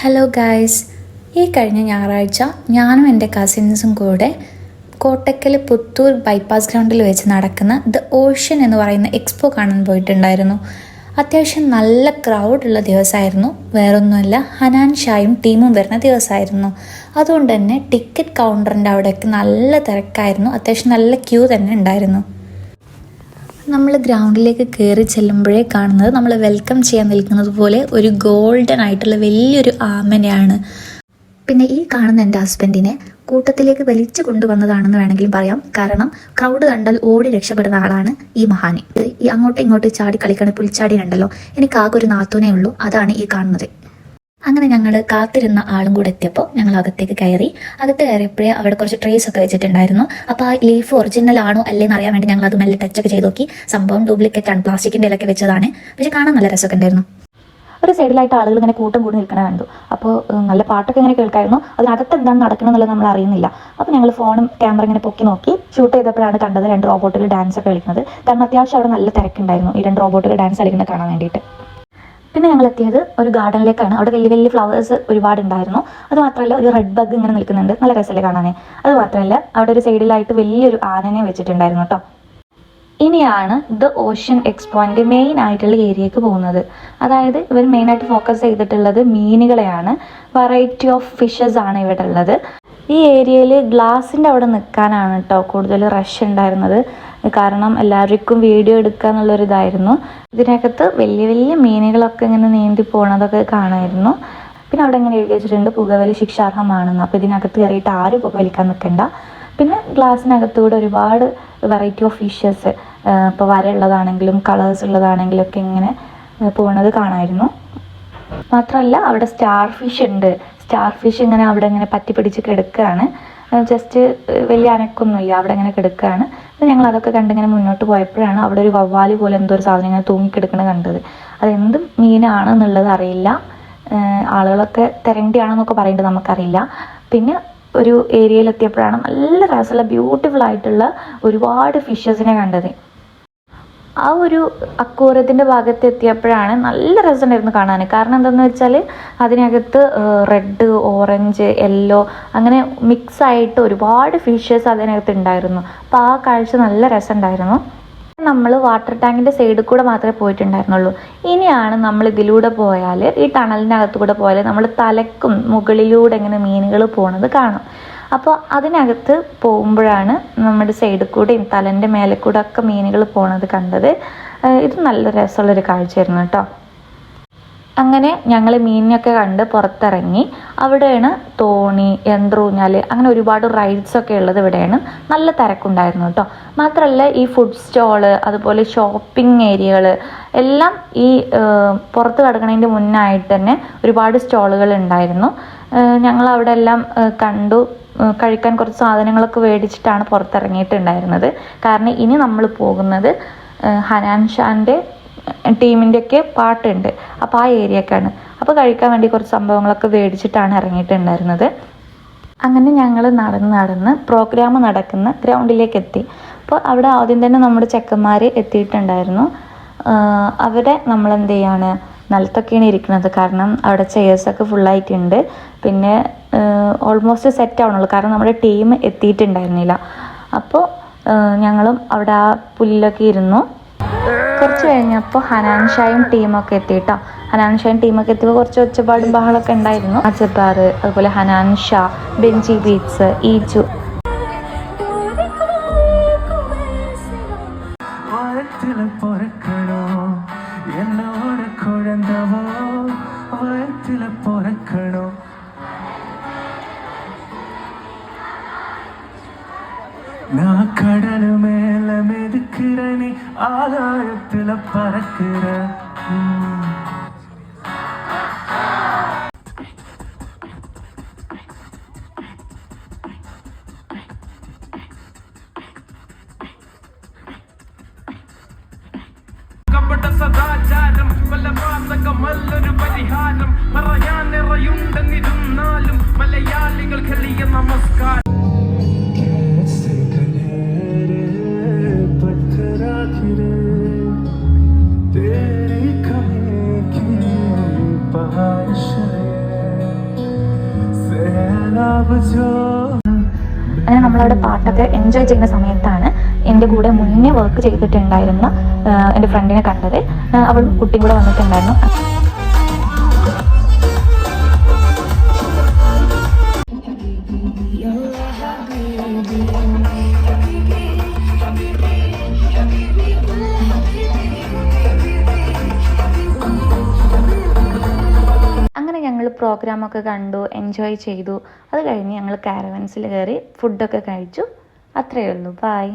Hello guys, ഈ കഴിഞ്ഞ ഞായറാഴ്ച ഞാനും എൻ്റെ കസിൻസും കൂടെ കോട്ടക്കൽ പുത്തൂർ ബൈപ്പാസ് ഗ്രൗണ്ടിൽ വെച്ച് നടക്കുന്ന ദ ഓഷ്യൻ എന്ന് പറയുന്ന എക്സ്പോ കാണാൻ പോയിട്ടുണ്ടായിരുന്നു. അത്യാവശ്യം നല്ല ക്രൗഡുള്ള ദിവസമായിരുന്നു. വേറൊന്നുമല്ല, ഹനാൻ ഷായും ടീമും വരുന്ന ദിവസമായിരുന്നു. അതുകൊണ്ട് തന്നെ ടിക്കറ്റ് കൗണ്ടറിൻ്റെ അവിടേക്ക് നല്ല തിരക്കായിരുന്നു. അത്യാവശ്യം നല്ല ക്യൂ തന്നെ ഉണ്ടായിരുന്നു. നമ്മൾ ഗ്രൗണ്ടിലേക്ക് കയറി ചെല്ലുമ്പോഴേ കാണുന്നത് നമ്മൾ വെൽക്കം ചെയ്യാൻ നിൽക്കുന്നത് പോലെ ഒരു ഗോൾഡൻ ആയിട്ടുള്ള വലിയൊരു ആമനെയാണ്. പിന്നെ ഈ കാണുന്ന എൻ്റെ ഹസ്ബൻഡിനെ കൂട്ടത്തിലേക്ക് വലിച്ചു കൊണ്ടുവന്നതാണെന്ന് വേണമെങ്കിലും പറയാം. കാരണം ക്രൗഡ് കണ്ടാൽ ഓടി രക്ഷപ്പെടുന്ന ആളാണ് ഈ മഹാന്. ഈ അങ്ങോട്ടും ഇങ്ങോട്ടും ചാടി കളിക്കണ പുൽച്ചാടി ഉണ്ടല്ലോ, എനിക്ക് ആകെ ഒരു നാത്തൂനേ ഉള്ളൂ, അതാണ് ഈ കാണുന്നത്. അങ്ങനെ ഞങ്ങൾ കാത്തിരുന്ന ആളും കൂടെ എത്തിയപ്പോൾ ഞങ്ങൾ അകത്തേക്ക് കയറി. അകത്ത് കയറിയപ്പോഴേ അവിടെ കുറച്ച് ട്രേസ് ഒക്കെ വെച്ചിട്ടുണ്ടായിരുന്നു. അപ്പോൾ ആ ലീഫ് ഒറിജിനൽ ആണോ അല്ലേന്ന് അറിയാൻ വേണ്ടി ഞങ്ങൾ അത് മെല്ലെ ടച്ചൊക്കെ ചെയ്ത് നോക്കി. സംഭവം ഡ്യൂപ്ലിക്കേറ്റ് ആണ്, പ്ലാസ്റ്റിക്കിൻ്റെ ഇലൊക്കെ വെച്ചതാണ്. പക്ഷെ കാണാൻ നല്ല രസമൊക്കെ ഉണ്ടായിരുന്നു. ഒരു സൈഡിലായിട്ട് ആളുകൾ ഇങ്ങനെ കൂട്ടം കൂടി നിൽക്കണ കണ്ടു. അപ്പോൾ നല്ല പാട്ടൊക്കെ ഇങ്ങനെ കേൾക്കായിരുന്നു. അതിനകത്ത് എന്താണ് നടക്കുന്നത് എന്നുള്ളത് നമ്മൾ അറിയുന്നില്ല. അപ്പോൾ ഞങ്ങൾ ഫോണും ക്യാമറ ഇങ്ങനെ പൊക്കി നോക്കി ഷൂട്ട് ചെയ്തപ്പോഴാണ് കണ്ടത് 2 റോബോട്ടുകൾ ഡാൻസ് ഒക്കെ കളിക്കുന്നത്. കാരണം അത്യാവശ്യം അവിടെ നല്ല തിരക്കുണ്ടായിരുന്നു ഈ 2 റോബോട്ടുകൾ ഡാൻസ് കളിക്കുന്നത് കാണാൻ വേണ്ടിയിട്ട്. പിന്നെ ഞങ്ങൾ എത്തിയത് ഒരു ഗാർഡനിലേക്കാണ്. അവിടെ വലിയ വലിയ ഫ്ലവേഴ്സ് ഒരുപാടുണ്ടായിരുന്നു. അത് മാത്രമല്ല, ഒരു റെഡ് ബഗ് ഇങ്ങനെ നിൽക്കുന്നുണ്ട്, നല്ല രസമല്ലേ കാണാനേ. അത് മാത്രമല്ല, അവിടെ ഒരു സൈഡിലായിട്ട് വലിയൊരു ആനനെ വെച്ചിട്ടുണ്ടായിരുന്നു കേട്ടോ. ഇനിയാണ് ദ ഓഷ്യൻ എക്സ്പോൻ്റെ മെയിൻ ആയിട്ടുള്ള ഏരിയക്ക് പോകുന്നത്. അതായത് ഇവർ മെയിനായിട്ട് ഫോക്കസ് ചെയ്തിട്ടുള്ളത് മീനുകളെയാണ്. വെറൈറ്റി ഓഫ് ഫിഷസ് ആണ് ഇവിടെ ഉള്ളത്. ഈ ഏരിയയിൽ ഗ്ലാസിൻ്റെ അവിടെ നിൽക്കാനാണ് കേട്ടോ കൂടുതൽ റഷ് ഉണ്ടായിരുന്നത്. കാരണം എല്ലാവർക്കും വീഡിയോ എടുക്കുക എന്നുള്ളൊരിതായിരുന്നു. ഇതിനകത്ത് വലിയ വലിയ മീനുകളൊക്കെ ഇങ്ങനെ നീന്തി പോകണതൊക്കെ കാണാമായിരുന്നു. പിന്നെ അവിടെ ഇങ്ങനെ എഴുതി വെച്ചിട്ടുണ്ട് പുകവലി ശിക്ഷാർഹമാണെന്ന്. അപ്പോൾ ഇതിനകത്ത് കയറിയിട്ട് ആരും പുകവലിക്കാൻ നിൽക്കണ്ട. പിന്നെ ഗ്ലാസ്സിനകത്തൂടെ ഒരുപാട് വെറൈറ്റി ഓഫ് ഫിഷസ്, ഇപ്പോൾ വരയുള്ളതാണെങ്കിലും കളേഴ്സ് ഉള്ളതാണെങ്കിലും ഒക്കെ ഇങ്ങനെ പോകുന്നത് കാണാമായിരുന്നു. മാത്രമല്ല അവിടെ സ്റ്റാർ ഫിഷ് ഉണ്ട്. സ്റ്റാർ ഫിഷ് ഇങ്ങനെ അവിടെ ഇങ്ങനെ പറ്റി പിടിച്ച് കിടക്കുകയാണ്. ജസ്റ്റ് വലിയ അനക്കൊന്നുമില്ല, അവിടെ ഇങ്ങനെ കിടക്കുകയാണ്. ഞങ്ങൾ അതൊക്കെ കണ്ടിങ്ങനെ മുന്നോട്ട് പോയപ്പോഴാണ് അവിടെ ഒരു വവ്വാല് പോലെ എന്തോ ഒരു സാധനം ഇങ്ങനെ തൂങ്ങിക്കിടക്കണ കണ്ടത്. അതെന്ത് മീനാണെന്നുള്ളത് അറിയില്ല. ആളുകളൊക്കെ തെരണ്ടിയാണെന്നൊക്കെ പറയുന്നത് നമുക്കറിയില്ല. പിന്നെ ഒരു ഏരിയയിലെത്തിയപ്പോഴാണ് നല്ല രസമുള്ള ബ്യൂട്ടിഫുൾ ആയിട്ടുള്ള ഒരുപാട് ഫിഷസിനെ കണ്ടത്. ആ ഒരു അക്വേറിയത്തിൻ്റെ ഭാഗത്ത് എത്തിയപ്പോഴാണ് നല്ല രസമുണ്ടായിരുന്നു കാണാൻ. കാരണം എന്താണെന്ന് വെച്ചാൽ അതിനകത്ത് റെഡ്, ഓറഞ്ച്, യെല്ലോ അങ്ങനെ മിക്സ് ആയിട്ട് ഒരുപാട് ഫിഷസ് അതിനകത്ത് ഉണ്ടായിരുന്നു. അപ്പോൾ ആ കാഴ്ച നല്ല രസമുണ്ടായിരുന്നു. നമ്മൾ വാട്ടർ ടാങ്കിൻ്റെ സൈഡിൽ കൂടെ മാത്രമേ പോയിട്ടുണ്ടായിരുന്നുള്ളൂ. ഇനിയാണ് നമ്മൾ ഇതിലൂടെ പോയാൽ, ഈ ടണലിനകത്ത് കൂടെ പോയാൽ നമ്മൾ തലക്കും മുകളിലൂടെ ഇങ്ങനെ മീനുകൾ പോണത് കാണാം. അപ്പോൾ അതിനകത്ത് പോകുമ്പോഴാണ് നമ്മുടെ സൈഡിൽ കൂടെയും തലൻ്റെ മേലെ കൂടെ ഒക്കെ മീനുകൾ പോണത് കണ്ടത്. ഇത് നല്ല രസമുള്ളൊരു കാഴ്ചയായിരുന്നു കേട്ടോ. അങ്ങനെ ഞങ്ങൾ മീനിനൊക്കെ കണ്ട് പുറത്തിറങ്ങി. അവിടെയാണ് തോണി, യന്ത്രൂഞ്ഞാൽ, അങ്ങനെ ഒരുപാട് റൈഡ്സൊക്കെ ഉള്ളത് ഇവിടെയാണ്. നല്ല തിരക്കുണ്ടായിരുന്നു കേട്ടോ. മാത്രമല്ല ഈ ഫുഡ് സ്റ്റോള്, അതുപോലെ ഷോപ്പിംഗ് ഏരിയകൾ എല്ലാം ഈ പുറത്ത് കിടക്കുന്നതിൻ്റെ മുന്നായിട്ട് തന്നെ ഒരുപാട് സ്റ്റോളുകൾ ഉണ്ടായിരുന്നു. ഞങ്ങൾ അവിടെ എല്ലാം കണ്ടു. കഴിക്കാൻ കുറച്ച് സാധനങ്ങളൊക്കെ മേടിച്ചിട്ടാണ് പുറത്തിറങ്ങിയിട്ടുണ്ടായിരുന്നത്. കാരണം ഇനി നമ്മൾ പോകുന്നത് ഹനാൻ ഷാൻ്റെ ടീമിൻ്റെയൊക്കെ പാട്ടുണ്ട്. അപ്പോൾ ആ ഏരിയക്കാണ്. അപ്പോൾ കഴിക്കാൻ വേണ്ടി കുറച്ച് സംഭവങ്ങളൊക്കെ മേടിച്ചിട്ടാണ് ഇറങ്ങിയിട്ടുണ്ടായിരുന്നത്. അങ്ങനെ ഞങ്ങൾ നടന്ന് പ്രോഗ്രാം നടക്കുന്ന ഗ്രൗണ്ടിലേക്ക് എത്തി. അപ്പോൾ അവിടെ ആദ്യം തന്നെ നമ്മുടെ ചെക്കന്മാർ എത്തിയിട്ടുണ്ടായിരുന്നു. അവിടെ നമ്മളെന്ത് ചെയ്യാണ്, നിലത്തൊക്കെയാണ് ഇരിക്കുന്നത്. കാരണം അവിടെ ചെയേഴ്സൊക്കെ ഫുള്ളായിട്ടുണ്ട്. പിന്നെ ഓൾമോസ്റ്റ് സെറ്റ് ആവണുള്ളൂ, കാരണം നമ്മുടെ ടീം എത്തിയിട്ടുണ്ടായിരുന്നില്ല. അപ്പോൾ ഞങ്ങളും അവിടെ ആ പുല്ലൊക്കെ ഇരുന്നു. കുറച്ച് കഴിഞ്ഞപ്പോൾ ഹനാൻ ഷായും ടീമൊക്കെ എത്തിയിട്ടോ. ഹനാൻ ഷായും ടീമൊക്കെ എത്തിയപ്പോൾ കുറച്ച് ഒച്ചപ്പാടും ബഹളമൊക്കെ ഉണ്ടായിരുന്നു. അജബാർ, അതുപോലെ ഹനാൻ ഷാ, ബെഞ്ചി ബീറ്റ്സ്, ഈജു. நான் கடல் மேல மிதக்கிற, நீ ஆகாயத்துல பறக்கிற. സദാചാരം കൊലപാതകമല്ലൊരു പരിഹാരം. പറയാൻ നിറയുണ്ടെന്നിരുന്നാലും മലയാളികൾ കളിയ നമസ്കാരം. तेरी कमी ख्वाब जो അങ്ങനെ നമ്മളവിടെ പാട്ടൊക്കെ എൻജോയ് ചെയ്യുന്ന സമയത്താണ് എൻ്റെ കൂടെ മുന്നേ വർക്ക് ചെയ്തിട്ടുണ്ടായിരുന്ന എൻ്റെ ഫ്രണ്ടിനെ കണ്ടത്. അവൾ കുട്ടിയും കൂടെ വന്നിട്ടുണ്ടായിരുന്നു. അങ്ങനെ ഞങ്ങൾ പ്രോഗ്രാമൊക്കെ കണ്ടു, എൻജോയ് ചെയ്തു. അത് കഴിഞ്ഞ് ഞങ്ങൾ കാരവൻസിൽ കയറി ഫുഡൊക്കെ കഴിച്ചു. അത്രയേ ഉള്ളൂ. ബൈ.